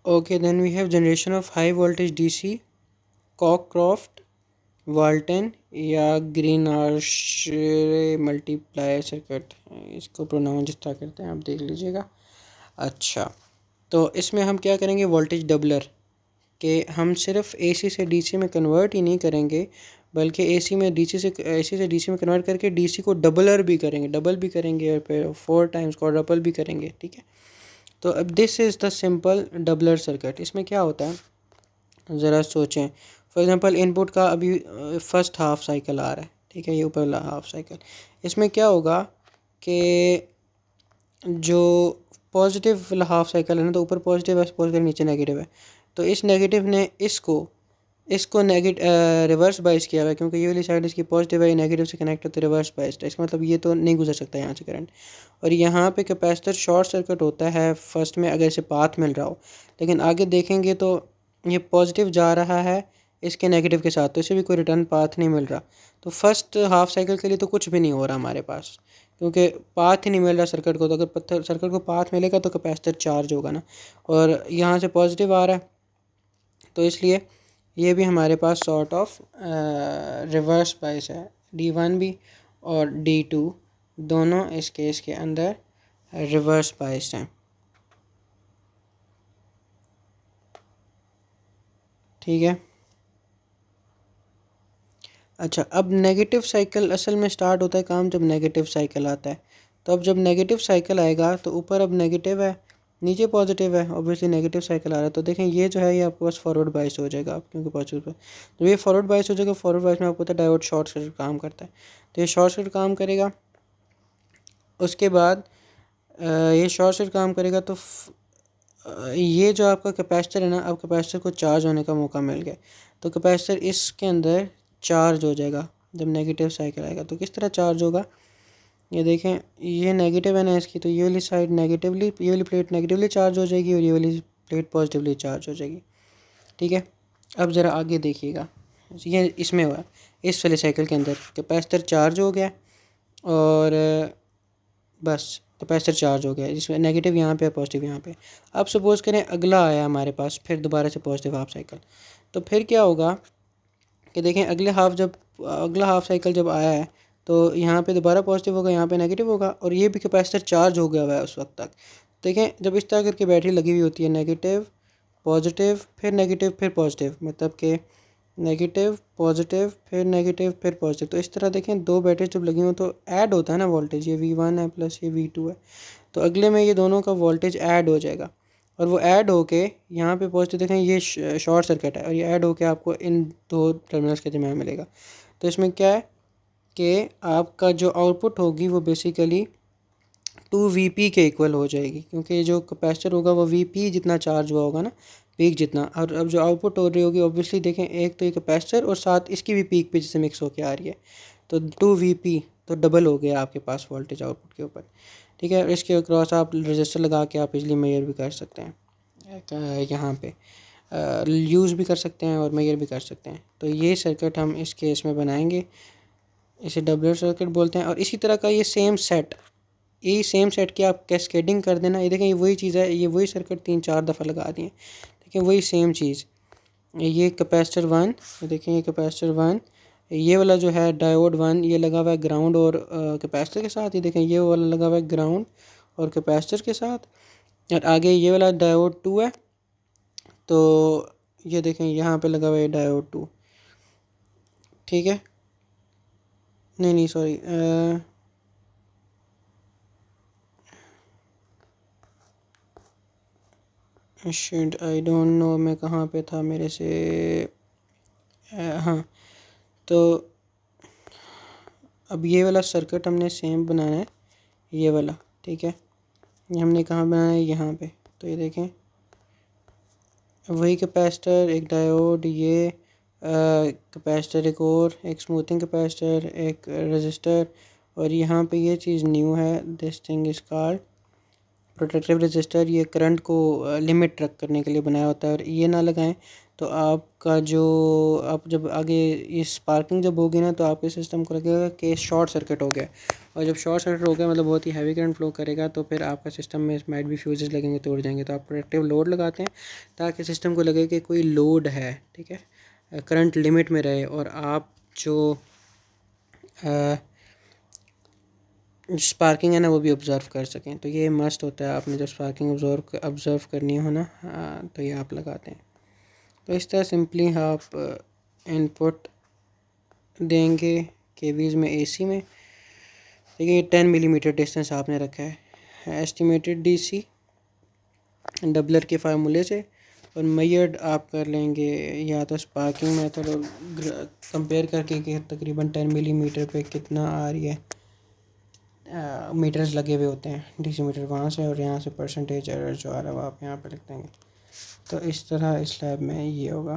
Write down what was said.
Okay, then we have generation of high voltage DC, Cockcroft, Walton या green Aarsh multiply circuit, इसको pronounce जिस तरह करते हैं आप देख लीजिएगा। अच्छा, तो इसमें हम क्या करेंगे, वोल्टेज डबलर के हम सिर्फ एसी से डीसी में कन्वर्ट ही नहीं करेंगे, बल्कि एसी से डीसी में कन्वर्ट करके डीसी को डबल भी करेंगे और फिर 4 टाइम्स क्वाड्रपल भी करेंगे। ठीक है, तो अब this is the simple doubler circuit. इसमें क्या होता है ज़रा सोचें। फॉर एग्जांपल इनपुट का अभी फर्स्ट हाफ साइकिल आ रहा है, ठीक है, ये ऊपर वाला हाफ साइकिल। इसमें क्या होगा कि जो पॉजिटिव वाला हाफ साइकिल है ना, तो ऊपर पॉजिटिव है, सपोज करें नीचे नेगेटिव है, तो इस नेगेटिव ने इसको रिवर्स बाइस किया हुआ है, क्योंकि ये वाली साइड इसकी पॉजिटिव है, नेगेटिव से कनेक्ट होते रिवर्स बाइस्ड है। इसका मतलब ये तो नहीं गुजर सकता यहाँ से करंट। और यहाँ पे कैपेसिटर शॉर्ट सर्किट होता है फर्स्ट में, अगर इसे पाथ मिल रहा हो, लेकिन आगे देखेंगे तो ये पॉजिटिव जा रहा है इसके नेगेटिव के साथ, तो इसे भी कोई रिटर्न पाथ नहीं मिल रहा। तो फर्स्ट हाफ साइकिल के लिए तो कुछ भी नहीं हो रहा हमारे पास, क्योंकि पाथ ही नहीं मिल रहा सर्किट को। तो अगर सर्किट को पाथ मिलेगा तो कैपेसिटर चार्ज होगा ना, और यहाँ से पॉजिटिव आ रहा है, तो इसलिए ये भी हमारे पास सॉर्ट ऑफ रिवर्स बाइस है। D1 भी और D2 दोनों इस केस के अंदर रिवर्स बाइस हैं। ठीक है, अच्छा, अब नेगेटिव साइकिल असल में स्टार्ट होता है काम जब नेगेटिव साइकिल आता है। तो अब जब नेगेटिव साइकिल आएगा तो ऊपर अब नेगेटिव है, नीचे पॉजिटिव है, ऑब्वियसली नेगेटिव साइकिल आ रहा है, तो देखें ये जो है ये आपके पास फॉरवर्ड बाइस हो जाएगा, आप क्योंकि पॉजिटिव पे जब ये फॉरवर्ड बाइस हो जाएगा, फॉरवर्ड बाइस में आपको पता है डायोड शॉर्ट सर्किट काम करता है, तो ये शॉर्ट सर्किट काम करेगा। उसके बाद ये शॉर्ट सर्किट काम करेगा तो ये जो आपका कैपेसिटर है ना, अब कैपेसिटर को चार्ज होने का मौका मिल गया, तो कैपेसिटर इसके अंदर चार्ज हो जाएगा जब नेगेटिव साइकिल आएगा। तो किस तरह चार्ज होगा, ये देखें, ये नेगेटिव है ना इसकी, तो ये वाली साइड नेगेटिवली, ये वाली प्लेट नेगेटिवली चार्ज हो जाएगी और ये वाली प्लेट पॉजिटिवली चार्ज हो जाएगी। ठीक है, अब ज़रा आगे देखिएगा, ये इसमें हुआ, इस वाले साइकिल के अंदर कैपेसिटर चार्ज हो गया और बस कैपेसिटर चार्ज हो गया, जिसमें नेगेटिव यहाँ पे है, पॉजिटिव यहाँ पे। अब सपोज़ करें अगला आया हमारे पास फिर दोबारा से पॉजिटिव हाफ साइकिल, तो फिर क्या होगा कि देखें अगला हाफ साइकिल जब आया है तो यहाँ पे दोबारा पॉजिटिव होगा, यहाँ पे नेगेटिव होगा, और ये भी कैपेसिटर चार्ज हो गया हुआ है उस वक्त तक। देखें, जब इस तरह करके बैटरी लगी हुई होती है, नेगेटिव पॉजिटिव फिर नेगेटिव फिर पॉजिटिव, मतलब कि नेगेटिव पॉजिटिव फिर नेगेटिव फिर पॉजिटिव, तो इस तरह देखें दो बैटरी जब लगी हो तो ऐड होता है ना वोल्टेज, ये V1 है प्लस ये V2 है, तो अगले में ये दोनों का वोल्टेज ऐड हो जाएगा, और वो ऐड होके यहाँ पे पॉजिटिव देखें ये शॉर्ट सर्किट है, और ये ऐड होके आपको इन दो टर्मिनल्स के दरम्यान मिलेगा। तो इसमें क्या है कि आपका जो आउटपुट होगी वो बेसिकली 2Vp के इक्वल हो जाएगी, क्योंकि जो कैपेसिटर होगा वो Vp जितना चार्ज हुआ होगा ना, पीक जितना। और अब जो आउटपुट हो रही होगी ऑब्वियसली देखें, एक तो ये कैपेसिटर और साथ इसकी भी पीक पे जैसे मिक्स होके आ रही है, तो 2Vp तो डबल हो गया आपके पास वोल्टेज आउटपुट के ऊपर। ठीक है, और इसके अक्रॉस आप रजिस्टर लगा के आप इजली मेजर भी कर सकते हैं, यहाँ पे यूज़ भी कर सकते हैं और मेजर भी कर सकते हैं। तो ये सर्किट हम इस केस में बनाएंगे, इसे डबलर सर्किट बोलते हैं। और इसी तरह का ये सेम सेट की आप कैस्केडिंग कर देना। ये देखें, ये वही चीज़ है, ये वही सर्किट 3-4 दफ़ा लगा दिए, देखिए वही सेम चीज़। ये कैपेसिटर 1, देखें ये कैपेसिटर 1, ये वाला जो है डायोड 1 ये लगा हुआ है ग्राउंड और कैपेसिटर के साथ। ये देखें ये वाला लगा हुआ है ग्राउंड और कैपेसिटर के साथ, और आगे ये वाला डायोड 2 है, तो ये देखें यहाँ पे लगा हुआ है डायोड 2। ठीक है, नहीं sorry, shit I don't know मैं कहाँ पे था मेरे से, हाँ, तो अब ये वाला सर्किट हमने सेम बनाना है, ये वाला। ठीक है, ये हमने कहाँ बनाना है, यहाँ पे। तो ये देखें वही कैपेसिटर, एक डायोड, ये कैपेसिटर, एक और एक स्मूथिंग कैपेसिटर, एक रजिस्टर, और यहाँ पे ये चीज़ न्यू है, this thing is called protective register. ये करंट को लिमिट ट्रैक करने के लिए बनाया होता है, और ये ना लगाएं तो आपका जो आप जब आगे ये स्पार्किंग जब होगी ना तो आपके सिस्टम को लगेगा कि शॉर्ट सर्किट हो गया, और जब शॉर्ट सर्किट हो गया मतलब बहुत ही हैवी करंट फ्लो करेगा, तो फिर आपका सिस्टम में माइट भी फ्यूजेस लगेंगे, तोड़ जाएंगे। तो आप प्रोटेक्टिव लोड लगाते हैं ताकि सिस्टम को लगे कि कोई लोड है, ठीक है, करंट लिमिट में रहे, और आप जो स्पार्किंग है ना वो भी ऑब्ज़र्व कर सकें। तो ये मस्ट होता है, आपने जब स्पार्किंग ऑब्ज़र्व करनी हो ना तो ये आप लगाते हैं। तो इस तरह सिंपली आप इनपुट देंगे केवीज़ में एसी में। देखिए ये 10 मिलीमीटर डिस्टेंस आपने रखा है एस्टिमेटेड डीसी डबलर के फार्मूले से, और मेजर्ड आप कर लेंगे या तो स्पार्किंग मेथड और कंपेयर करके कि तकरीबन 10 मिलीमीटर पे कितना आ रही है। मीटर्स लगे हुए होते हैं डीसी मीटर वहाँ से, और यहाँ से परसेंटेज एरर जो आ रहा है वो आप यहाँ पर लिख देंगे। तो इस तरह इस लैब में ये होगा।